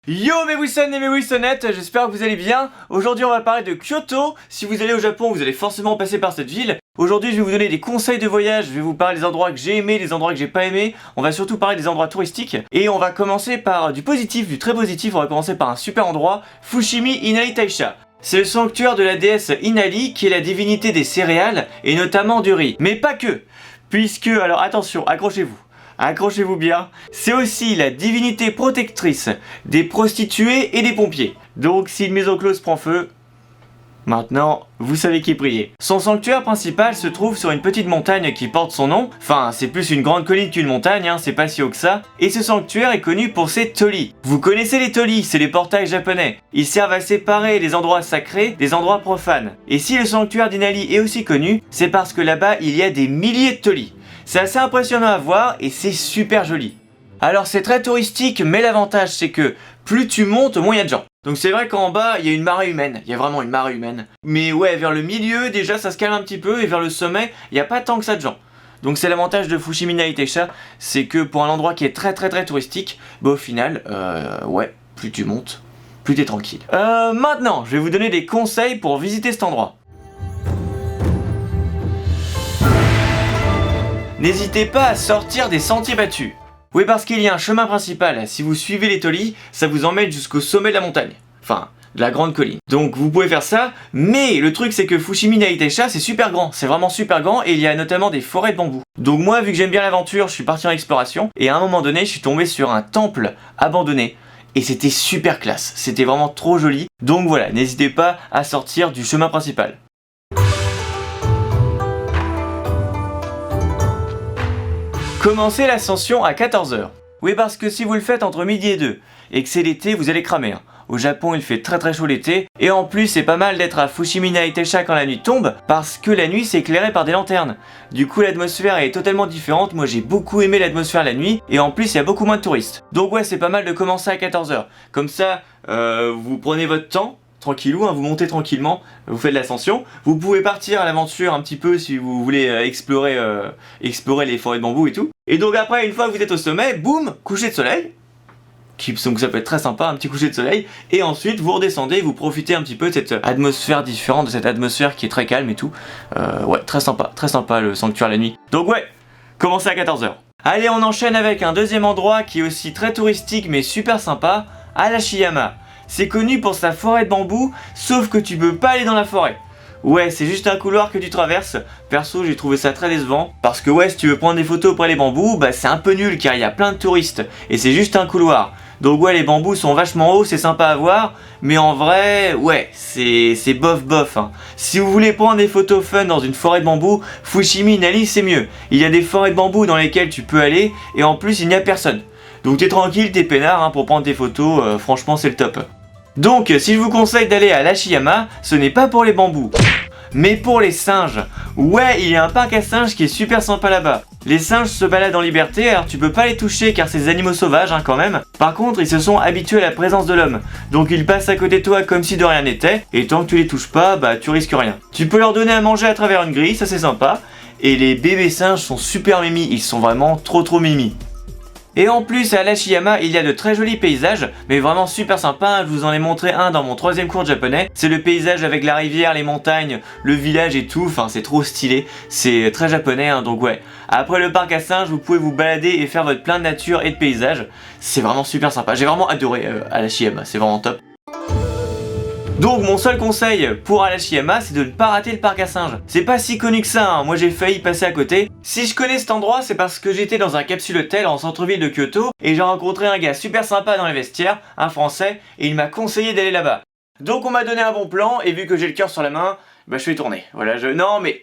Yo mes Wilson et mes Wilsonettes, j'espère que vous allez bien. Aujourd'hui on va parler de Kyoto. Si vous allez au Japon, vous allez forcément passer par cette ville. Aujourd'hui je vais vous donner des conseils de voyage, je vais vous parler des endroits que j'ai aimés, des endroits que j'ai pas aimés. On va surtout parler des endroits touristiques. Et on va commencer par du positif, du très positif. On va commencer par un super endroit, Fushimi Inari Taisha. C'est le sanctuaire de la déesse Inari qui est la divinité des céréales et notamment du riz. Mais pas que, puisque, alors attention, accrochez-vous bien, c'est aussi la divinité protectrice des prostituées et des pompiers. Donc si une maison close prend feu, maintenant vous savez qui prier. Son sanctuaire principal se trouve sur une petite montagne qui porte son nom. Enfin, c'est plus une grande colline qu'une montagne, c'est pas si haut que ça. Et ce sanctuaire est connu pour ses torii. Vous connaissez les torii, c'est les portails japonais. Ils servent à séparer les endroits sacrés des endroits profanes. Et si le sanctuaire d'Inari est aussi connu, c'est parce que là-bas il y a des milliers de torii. C'est assez impressionnant à voir et c'est super joli. Alors c'est très touristique, mais l'avantage c'est que plus tu montes, moins il y a de gens. Donc c'est vrai qu'en bas il y a une marée humaine, il y a vraiment une marée humaine. Mais ouais, vers le milieu déjà ça se calme un petit peu et vers le sommet il n'y a pas tant que ça de gens. Donc c'est l'avantage de Fushimi Inari Taisha, c'est que pour un endroit qui est très touristique, bah au final, ouais, plus tu montes, plus t'es tranquille. Maintenant, je vais vous donner des conseils pour visiter cet endroit. N'hésitez pas à sortir des sentiers battus. Oui, parce qu'il y a un chemin principal, si vous suivez les torii, ça vous emmène jusqu'au sommet de la montagne. Enfin, de la grande colline. Donc vous pouvez faire ça, mais le truc c'est que Fushimi Inari Taisha c'est super grand, c'est vraiment super grand et il y a notamment des forêts de bambou. Donc moi, vu que j'aime bien l'aventure, je suis parti en exploration et à un moment donné, je suis tombé sur un temple abandonné. Et c'était super classe, c'était vraiment trop joli. Donc voilà, n'hésitez pas à sortir du chemin principal. Commencez l'ascension à 14 h. Oui, parce que si vous le faites entre midi et 2 et que c'est l'été, vous allez cramer. Au Japon, il fait très chaud l'été et en plus, c'est pas mal d'être à Fushimi Inari Taisha quand la nuit tombe parce que la nuit, c'est éclairé par des lanternes. Du coup, l'atmosphère est totalement différente. Moi, j'ai beaucoup aimé l'atmosphère la nuit et en plus, il y a beaucoup moins de touristes. Donc ouais, c'est pas mal de commencer à 14 h. Comme ça, vous prenez votre temps. Tranquillou, vous montez tranquillement, vous faites l'ascension. Vous pouvez partir à l'aventure un petit peu si vous voulez explorer les forêts de bambou et tout. Et donc après, une fois que vous êtes au sommet, boum, coucher de soleil. Donc ça peut être très sympa, un petit coucher de soleil. Et ensuite, vous redescendez, vous profitez un petit peu de cette atmosphère différente, de cette atmosphère qui est très calme et tout. Ouais, très sympa le sanctuaire la nuit. Donc ouais, commencez à 14 h. Allez, on enchaîne avec un deuxième endroit qui est aussi très touristique mais super sympa, Arashiyama. C'est connu pour sa forêt de bambou, sauf que tu peux pas aller dans la forêt. Ouais, c'est juste un couloir que tu traverses. Perso, j'ai trouvé ça très décevant. Parce que ouais, si tu veux prendre des photos auprès des bambous, bah c'est un peu nul car il y a plein de touristes. Et c'est juste un couloir. Donc ouais, les bambous sont vachement hauts, c'est sympa à voir. Mais en vrai, ouais, c'est bof. Si vous voulez prendre des photos fun dans une forêt de bambou, Fushimi Inari c'est mieux. Il y a des forêts de bambou dans lesquelles tu peux aller. Et en plus, il n'y a personne. Donc t'es tranquille, t'es peinard pour prendre tes photos, franchement c'est le top. Donc si je vous conseille d'aller à Arashiyama, ce n'est pas pour les bambous, mais pour les singes. Ouais, il y a un parc à singes qui est super sympa là-bas. Les singes se baladent en liberté, alors tu peux pas les toucher car c'est des animaux sauvages quand même. Par contre, ils se sont habitués à la présence de l'homme. Donc ils passent à côté de toi comme si de rien n'était, et tant que tu les touches pas, bah tu risques rien. Tu peux leur donner à manger à travers une grille, ça c'est sympa. Et les bébés singes sont super mimi, ils sont vraiment trop mimi. Et en plus à Arashiyama il y a de très jolis paysages, mais vraiment super sympas, je vous en ai montré un dans mon 3e cours de japonais. C'est le paysage avec la rivière, les montagnes, le village et tout, enfin c'est trop stylé, c'est très japonais donc ouais. Après le parc à singes, vous pouvez vous balader et faire votre plein de nature et de paysages, c'est vraiment super sympa, j'ai vraiment adoré Arashiyama, c'est vraiment top. Donc mon seul conseil pour Arashiyama, c'est de ne pas rater le parc à singes. C'est pas si connu que ça, moi j'ai failli passer à côté. Si je connais cet endroit, c'est parce que j'étais dans un capsule hôtel en centre-ville de Kyoto et j'ai rencontré un gars super sympa dans les vestiaires, un français, et il m'a conseillé d'aller là-bas. Donc on m'a donné un bon plan et vu que j'ai le cœur sur la main, bah je vais tourner. Voilà, non mais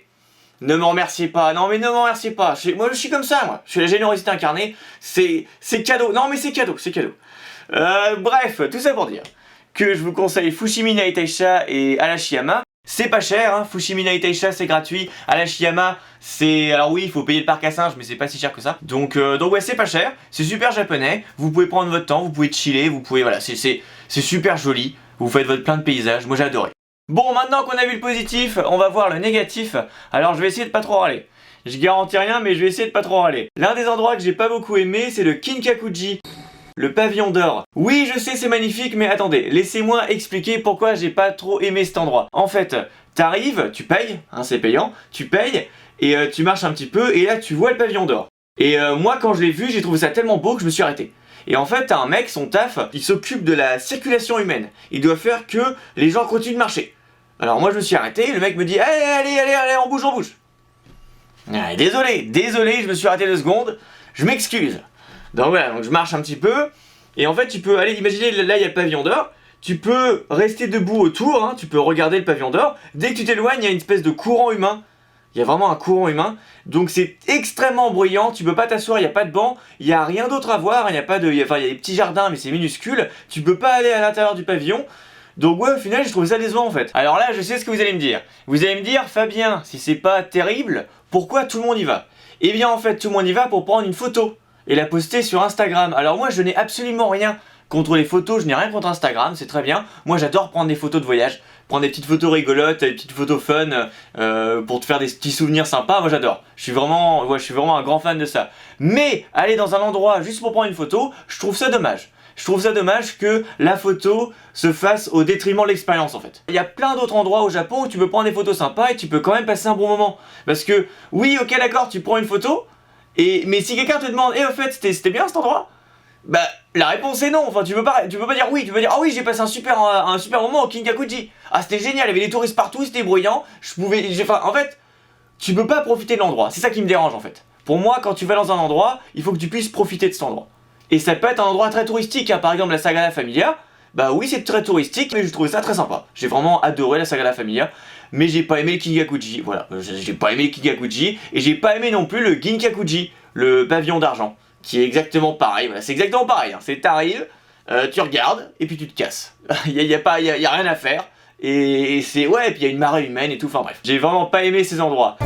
ne m'en remerciez pas, moi je suis comme ça, moi. Je suis la générosité incarnée, c'est cadeau, non mais c'est cadeau. Bref, tout ça pour dire que je vous conseille Fushimi Inari Taisha et Arashiyama. C'est pas cher, Fushimi Inari Taisha c'est gratuit, Arashiyama c'est... Alors oui, il faut payer le parc à singes, mais c'est pas si cher que ça. Donc ouais, c'est pas cher, c'est super japonais, vous pouvez prendre votre temps, vous pouvez chiller, vous pouvez... Voilà, c'est super joli, vous faites votre plein de paysages, moi j'ai adoré. Bon, maintenant qu'on a vu le positif, on va voir le négatif, alors je vais essayer de pas trop râler. Je garantis rien, mais je vais essayer de pas trop râler. L'un des endroits que j'ai pas beaucoup aimé, c'est le Kinkakuji. Le pavillon d'or. Oui, je sais, c'est magnifique, mais attendez, laissez-moi expliquer pourquoi j'ai pas trop aimé cet endroit. En fait, t'arrives, tu payes, hein, c'est payant, tu payes, et tu marches un petit peu, et là tu vois le pavillon d'or. Et moi, quand je l'ai vu, j'ai trouvé ça tellement beau que je me suis arrêté. Et en fait, t'as un mec, son taf, il s'occupe de la circulation humaine. Il doit faire que les gens continuent de marcher. Alors moi, je me suis arrêté, le mec me dit, allez, on bouge, on bouge. Ah, désolé, je me suis arrêté 2 secondes, je m'excuse. Donc voilà, donc je marche un petit peu, et en fait tu peux aller, imaginez là il y a le pavillon d'or, tu peux rester debout autour, hein, tu peux regarder le pavillon d'or, dès que tu t'éloignes il y a une espèce de courant humain, il y a vraiment un courant humain, donc c'est extrêmement bruyant, tu peux pas t'asseoir, il n'y a pas de banc, il n'y a rien d'autre à voir, il y a des petits jardins mais c'est minuscule, tu peux pas aller à l'intérieur du pavillon. Donc ouais, au final, je trouve ça décevant en fait. Alors là, je sais ce que vous allez me dire. Vous allez me dire, Fabien, si c'est pas terrible, pourquoi tout le monde y va? Eh bien en fait, tout le monde y va pour prendre une photo et la poster sur Instagram. Alors moi, je n'ai absolument rien contre les photos, je n'ai rien contre Instagram, c'est très bien. Moi, j'adore prendre des photos de voyage, prendre des petites photos rigolotes, des petites photos fun, pour te faire des petits souvenirs sympas. Moi, j'adore. Je suis vraiment un grand fan de ça. Mais aller dans un endroit juste pour prendre une photo, je trouve ça dommage. Je trouve ça dommage que la photo se fasse au détriment de l'expérience en fait. Il y a plein d'autres endroits au Japon où tu peux prendre des photos sympas et tu peux quand même passer un bon moment. Parce que, oui, ok d'accord, tu prends une photo, mais si quelqu'un te demande, au fait, c'était bien cet endroit? Bah, la réponse est non, enfin tu peux pas dire oui, tu peux dire, ah oui, j'ai passé un super moment au Kinkakuji. Ah, c'était génial, il y avait des touristes partout, c'était bruyant, en fait, tu peux pas profiter de l'endroit, c'est ça qui me dérange en fait. Pour moi, quand tu vas dans un endroit, il faut que tu puisses profiter de cet endroit. Et ça peut être un endroit très touristique, hein. Par exemple la Sagrada Familia, bah oui c'est très touristique, mais je trouvais ça très sympa. J'ai vraiment adoré la Sagrada Familia, mais j'ai pas aimé le Kinkakuji, voilà, j'ai pas aimé le Kinkakuji, et j'ai pas aimé non plus le Ginkakuji, le pavillon d'argent, qui est exactement pareil, voilà, c'est exactement pareil, hein. C'est t'arrives, tu regardes, et puis tu te casses. y a rien à faire, et c'est, ouais, et puis il y a une marée humaine et tout, enfin bref. J'ai vraiment pas aimé ces endroits.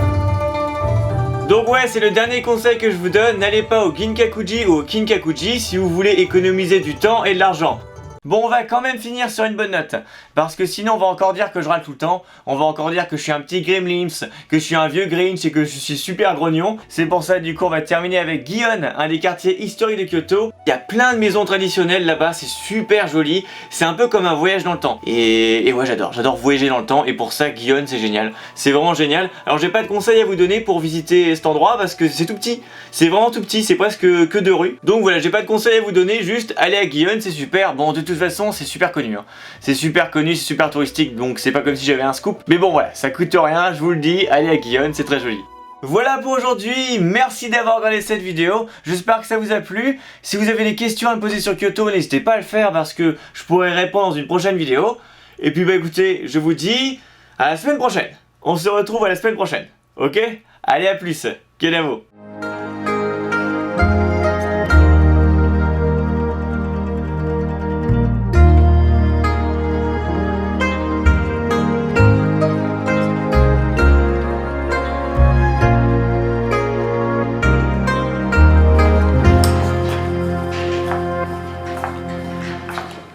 Donc ouais, c'est le dernier conseil que je vous donne, n'allez pas au Ginkakuji ou au Kinkakuji si vous voulez économiser du temps et de l'argent. Bon, on va quand même finir sur une bonne note, parce que sinon on va encore dire que je râle tout le temps, on va encore dire que je suis un petit Gremlins, que je suis un vieux Grinch et que je suis super grognon. C'est pour ça du coup on va terminer avec Gion, un des quartiers historiques de Kyoto. Il y a plein de maisons traditionnelles là-bas, c'est super joli, c'est un peu comme un voyage dans le temps. Et ouais, j'adore voyager dans le temps, et pour ça Gion c'est génial, c'est vraiment génial. Alors j'ai pas de conseils à vous donner pour visiter cet endroit parce que c'est tout petit, c'est vraiment tout petit, c'est presque que 2 rues. Donc voilà, j'ai pas de conseils à vous donner, juste allez à Gion, c'est super. Bon, de toute façon c'est super connu, hein. C'est super connu, c'est super touristique, donc c'est pas comme si j'avais un scoop. Mais bon voilà, ça coûte rien, je vous le dis, allez à Gion, c'est très joli. Voilà pour aujourd'hui, merci d'avoir regardé cette vidéo, j'espère que ça vous a plu. Si vous avez des questions à me poser sur Kyoto, n'hésitez pas à le faire parce que je pourrai répondre dans une prochaine vidéo. Et puis bah écoutez, je vous dis à la semaine prochaine. On se retrouve à la semaine prochaine, ok? Allez, à plus, Kenavo.